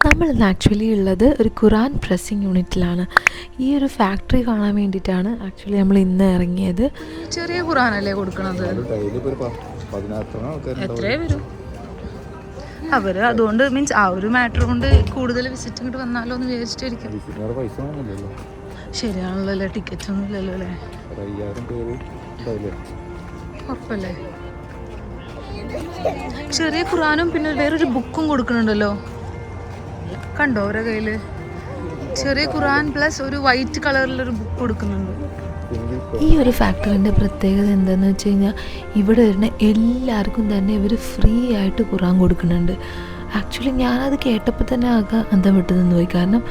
നമ്മളിന്ന് ആക്ച്വലി ഉള്ളത് ഒരു ഖുറാൻ പ്രസ്സിങ് യൂണിറ്റിലാണ്. ഈ ഒരു ഫാക്ടറി കാണാൻ വേണ്ടിയിട്ടാണ് ആക്ച്വലി നമ്മൾ ഇന്ന് ഇറങ്ങിയത്. ചെറിയ ഖുറാനല്ലേ കൊടുക്കണത്? എത്രേ വരും അവര്? അതുകൊണ്ട് മീൻസ് ആ ഒരു മാറ്റർ കൊണ്ട് കൂടുതൽ വിസിറ്റ് ഇങ്ങോട്ട് വന്നാലോ എന്ന് വിചാരിച്ചിട്ടായിരിക്കും. ശരിയാണല്ലോ അല്ലേ, ടിക്കറ്റ് ഒന്നും ഇല്ലല്ലോ അല്ലേ? ഉറപ്പല്ലേ? ചെറിയ ഖുറാനും പിന്നെ വേറൊരു ബുക്കും കൊടുക്കുന്നുണ്ടല്ലോ, കണ്ടോ അവരുടെ കയ്യില്? ചെറിയ ഖുറാൻ പ്ലസ് ഒരു വൈറ്റ് കളറിലൊരു ബുക്ക് കൊടുക്കുന്നുണ്ട്. ഈ ഒരു ഫാക്ടറിൻ്റെ പ്രത്യേകത എന്താണെന്ന് വെച്ച് കഴിഞ്ഞാൽ ഇവിടെ വരുന്ന എല്ലാവർക്കും തന്നെ ഇവർ ഫ്രീ ആയിട്ട് ഖുറാൻ കൊടുക്കുന്നുണ്ട്. ആക്ച്വലി ഞാനത് കേട്ടപ്പോൾ തന്നെ ആകെ അന്തം വിട്ട് നിന്ന് പോയി. കാരണം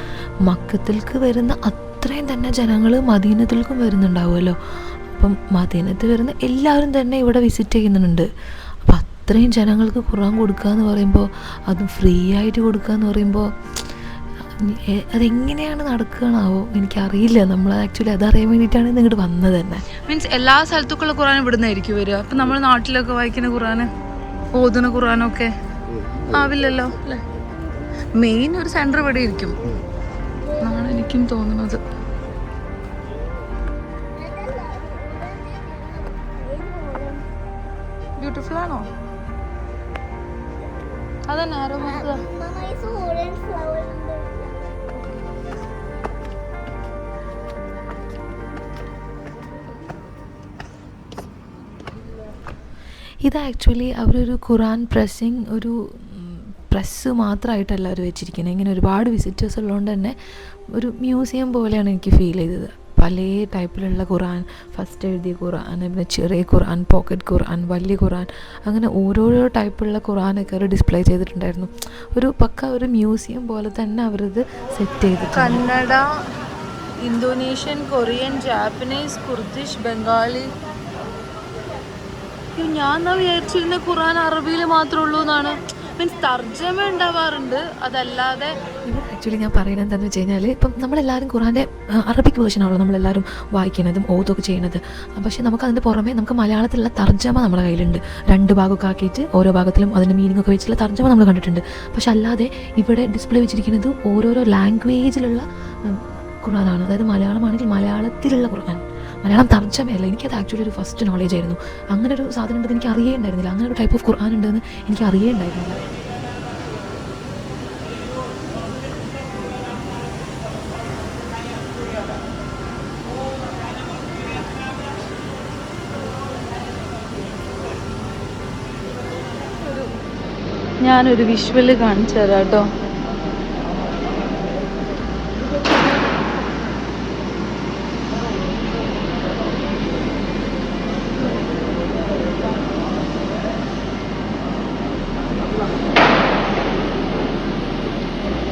മക്കത്തിലേക്ക് വരുന്ന അത്രയും തന്നെ ജനങ്ങൾ മദീനത്തിലേക്കും വരുന്നുണ്ടാവുമല്ലോ. അപ്പം മദീനത്തിൽ വരുന്ന എല്ലാവരും തന്നെ ഇവിടെ വിസിറ്റ് ചെയ്യുന്നുണ്ട്. അപ്പം അത്രയും ജനങ്ങൾക്ക് ഖുറാൻ കൊടുക്കുക എന്ന് പറയുമ്പോൾ, അതും ഫ്രീ ആയിട്ട് കൊടുക്കുക എന്ന് പറയുമ്പോൾ അതെങ്ങനെയാണ് നടക്കുകയാണാവോ എനിക്കറിയില്ല. നമ്മൾ ആക്ച്വലി അതറിയാൻ വേണ്ടിയിട്ടാണ് ഇങ്ങോട്ട് വന്നത് തന്നെ. മീൻസ് എല്ലാ സ്ഥലത്തേക്കുള്ള ഖുറാൻ ഇവിടെ നിന്നായിരിക്കും വരിക. അപ്പം നമ്മൾ നാട്ടിലൊക്കെ വായിക്കുന്ന ഖുറാന്, ഓതുന്ന ഖുറാനൊക്കെ ആവില്ലല്ലോ അല്ലേ? മെയിൻ ഒരു സെൻറ്റർ ഇവിടെ ഇരിക്കും എന്നാണ് എനിക്കും തോന്നുന്നത്. ബ്യൂട്ടിഫുൾ ആണോ? അതന്നെ ആരോ ഇത് ആക്ച്വലി അവരൊരു ഖുറാൻ പ്രസ്സിങ് ഒരു പ്രസ്സ് മാത്രമായിട്ടല്ല അവർ വെച്ചിരിക്കുന്നത്. ഇങ്ങനെ ഒരുപാട് വിസിറ്റേഴ്സ് ഉള്ളതുകൊണ്ട് തന്നെ ഒരു മ്യൂസിയം പോലെയാണ് എനിക്ക് ഫീൽ ചെയ്തത്. പല ടൈപ്പിലുള്ള ഖുറാൻ, ഫസ്റ്റ് എഴുതിയ ഖുറാൻ, പിന്നെ ചെറിയ ഖുറാൻ, പോക്കറ്റ് ഖുറാൻ, വലിയ ഖുറാൻ, അങ്ങനെ ഓരോരോ ടൈപ്പുള്ള ഖുറാനൊക്കെ അവർ ഡിസ്പ്ലേ ചെയ്തിട്ടുണ്ടായിരുന്നു. ഒരു ഒരു മ്യൂസിയം പോലെ തന്നെ അവരത് സെറ്റ് ചെയ്തിട്ടുണ്ട്. Kannada, Indonesian, Korean, Japanese, Kurdish, Bengali. ഞാൻ വിചാരിച്ചിരുന്ന ഖുറാൻ അറബിയിൽ മാത്രമേ ഉള്ളൂ എന്നാണ്. മീൻസ് തർജ്ജമ ഉണ്ടാവാറുണ്ട്, അതല്ലാതെ. ഇത് ആക്ച്വലി ഞാൻ പറയുന്നത് എന്താണെന്ന് വെച്ച് കഴിഞ്ഞാൽ, ഇപ്പം നമ്മളെല്ലാവരും ഖുറാൻ്റെ അറബിക് വേർഷനാണല്ലോ നമ്മളെല്ലാവരും വായിക്കുന്നതും ഓതൊക്കെ ചെയ്യുന്നത്. പക്ഷേ നമുക്കതിൻ്റെ പുറമെ നമുക്ക് മലയാളത്തിലുള്ള തർജ്ജമ നമ്മുടെ കയ്യിലുണ്ട്. 2 ഭാഗമൊക്കെ ആക്കിയിട്ട് ഓരോ ഭാഗത്തിലും അതിൻ്റെ മീനിങ് ഒക്കെ വെച്ചിട്ടുള്ള തർജ്ജമ നമ്മൾ കണ്ടിട്ടുണ്ട്. പക്ഷെ അല്ലാതെ ഇവിടെ ഡിസ്പ്ലേ വെച്ചിരിക്കുന്നത് ഓരോരോ ലാംഗ്വേജിലുള്ള ഖുറാനാണ്. അതായത് മലയാളമാണെങ്കിൽ മലയാളത്തിലുള്ള ഖുറാൻ, മലയാളം തർജ്ജമയല്ല. എനിക്കത് ആക്ച്വലി ഒരു ഫസ്റ്റ് നോളേജ് ആയിരുന്നു. അങ്ങനെ ഒരു സാധനം ഉണ്ടെന്ന് എനിക്ക് അറിയേ ഉണ്ടായിരുന്നില്ല. അങ്ങനെ ഒരു ടൈപ്പ് ഓഫ് ഖുർആൻ ഉണ്ടെന്ന് എനിക്ക് അറിയേ ഉണ്ടായിരുന്നില്ല. ഞാനൊരു വിഷ്വല് കാണിച്ചു തരാം കേട്ടോ.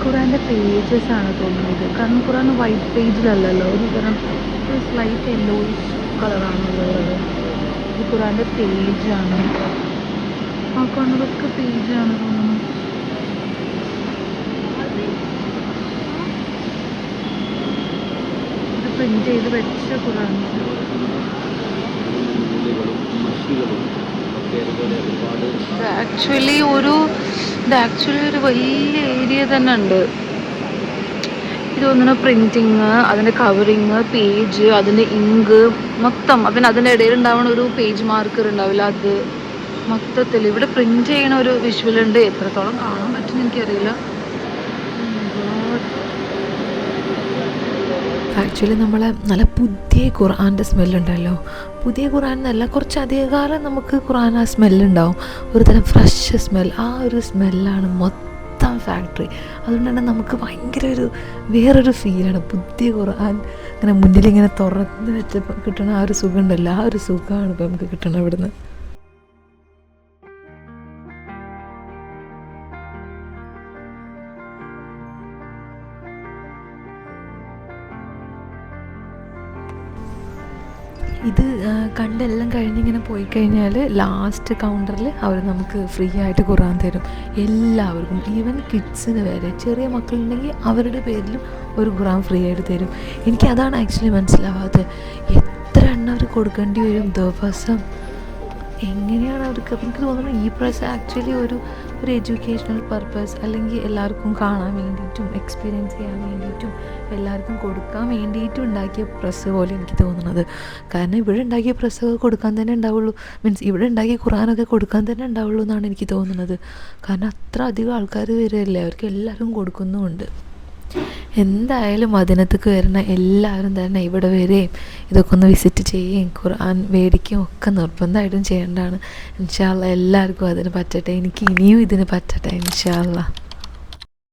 ഖുറാൻ്റെ പേജസ് ആണ് തോന്നുന്നത്. കാരണം ഖുറാൻ വൈറ്റ് പേജിലല്ലല്ലോ, ഒരു തരം ലൈറ്റ് യെല്ലോയിഷ് കളറാണുള്ളത്. ഇത് ഖുറാൻ്റെ പേജാണ്. ആ കാണുന്നതൊക്കെ പേജാണ് തോന്നുന്നു. ഇത് പ്രിന്റ് ചെയ്ത് വെച്ച ഖുറാൻ. ഇത് ആക്ച്വലി ഒരു വലിയ ഏരിയ തന്നെ ഉണ്ട്. ഇതൊന്നിന് പ്രിന്റിങ്, അതിൻ്റെ കവറിങ്, പേജ്, അതിൻ്റെ ഇങ്ക്, മൊത്തം അതിൻ്റെ ഇടയിൽ ഉണ്ടാവുന്ന ഒരു പേജ് മാർക്കർ ഉണ്ടാവില്ല, അത് മൊത്തത്തിൽ ഇവിടെ പ്രിന്റ് ചെയ്യണ ഒരു വിഷ്വലുണ്ട്. എത്രത്തോളം കാണാൻ പറ്റുമെന്ന് എനിക്കറിയില്ല. ആക്ച്വലി നമ്മളെ നല്ല പുതിയ ഖുർആൻ്റെ സ്മെല്ലുണ്ടല്ലോ. പുതിയ ഖുർആൻ എന്നല്ല, കുറച്ച് അധികകാലം നമുക്ക് ഖുർആൻ ആ സ്മെല്ലുണ്ടാവും. ഒരു തരം ഫ്രഷ് സ്മെൽ. ആ ഒരു സ്മെല്ലാണ് മൊത്തം ഫാക്ടറി. അതുകൊണ്ട് തന്നെ നമുക്ക് ഭയങ്കര വേറൊരു ഫീലാണ്. പുതിയ ഖുർആൻ ഇങ്ങനെ മുന്നിലിങ്ങനെ തുറന്ന് വെച്ചപ്പോൾ കിട്ടണ ആ ഒരു സുഖം ഉണ്ടല്ലോ, ആ ഒരു സുഖമാണ് ഇപ്പോൾ നമുക്ക് കിട്ടണം ഇവിടുന്ന്. ഇത് കണ്ടെല്ലാം കഴിഞ്ഞിങ്ങനെ പോയി കഴിഞ്ഞാൽ ലാസ്റ്റ് കൗണ്ടറിൽ അവർ നമുക്ക് ഫ്രീ ആയിട്ട് ഖുറാൻ തരും എല്ലാവർക്കും. ഈവൻ കിഡ്സിന് വരെ, ചെറിയ മക്കളുണ്ടെങ്കിൽ അവരുടെ പേരിലും ഒരു ഖുറാൻ ഫ്രീ ആയിട്ട് തരും. എനിക്കതാണ് ആക്ച്വലി മനസ്സിലാവാത്തത്. എത്ര എണ്ണം അവർ കൊടുക്കേണ്ടി വരും ദിവസം? എങ്ങനെയാണ് അവർക്ക്? എനിക്ക് തോന്നുന്നു ഈ പ്രാവശ്യം ആക്ച്വലി ഒരു ഒരു എഡ്യൂക്കേഷണൽ പർപ്പസ് അല്ലെങ്കിൽ എല്ലാവർക്കും കാണാൻ വേണ്ടിയിട്ടും എക്സ്പീരിയൻസ് ചെയ്യാൻ വേണ്ടിയിട്ടും എല്ലാവർക്കും കൊടുക്കാൻ വേണ്ടിയിട്ടും ഉണ്ടാക്കിയ പ്രസ് പോലെ എനിക്ക് തോന്നുന്നത്. കാരണം ഇവിടെ ഉണ്ടാക്കിയ പ്രസ്സൊക്കെ കൊടുക്കാൻ തന്നെ ഉണ്ടാവുള്ളൂ, മീൻസ് ഇവിടെ ഉണ്ടാക്കിയ ഖുറാനൊക്കെ കൊടുക്കാൻ തന്നെ ഉണ്ടാവുള്ളൂ എന്നാണ് എനിക്ക് തോന്നുന്നത്. കാരണം അത്ര അധികം ആൾക്കാർ വരുമല്ലേ, അവർക്ക് എല്ലാവർക്കും കൊടുക്കുന്നുമുണ്ട്. എന്തായാലും മദീനത്തേക്ക് വരുന്ന എല്ലാവരും തന്നെ ഇവിടെ വരികയും ഇതൊക്കെ ഒന്ന് വിസിറ്റ് ചെയ്യുകയും ഖുർആൻ മേടിക്കുകയും ഒക്കെ നിർബന്ധമായിട്ടും ചെയ്യേണ്ടതാണ്. ഇൻഷാ അല്ലാഹ് എല്ലാവർക്കും അതിന് പറ്റട്ടെ, എനിക്ക് ഇനിയും ഇതിന് പറ്റട്ടെ ഇൻഷാ അല്ലാഹ്.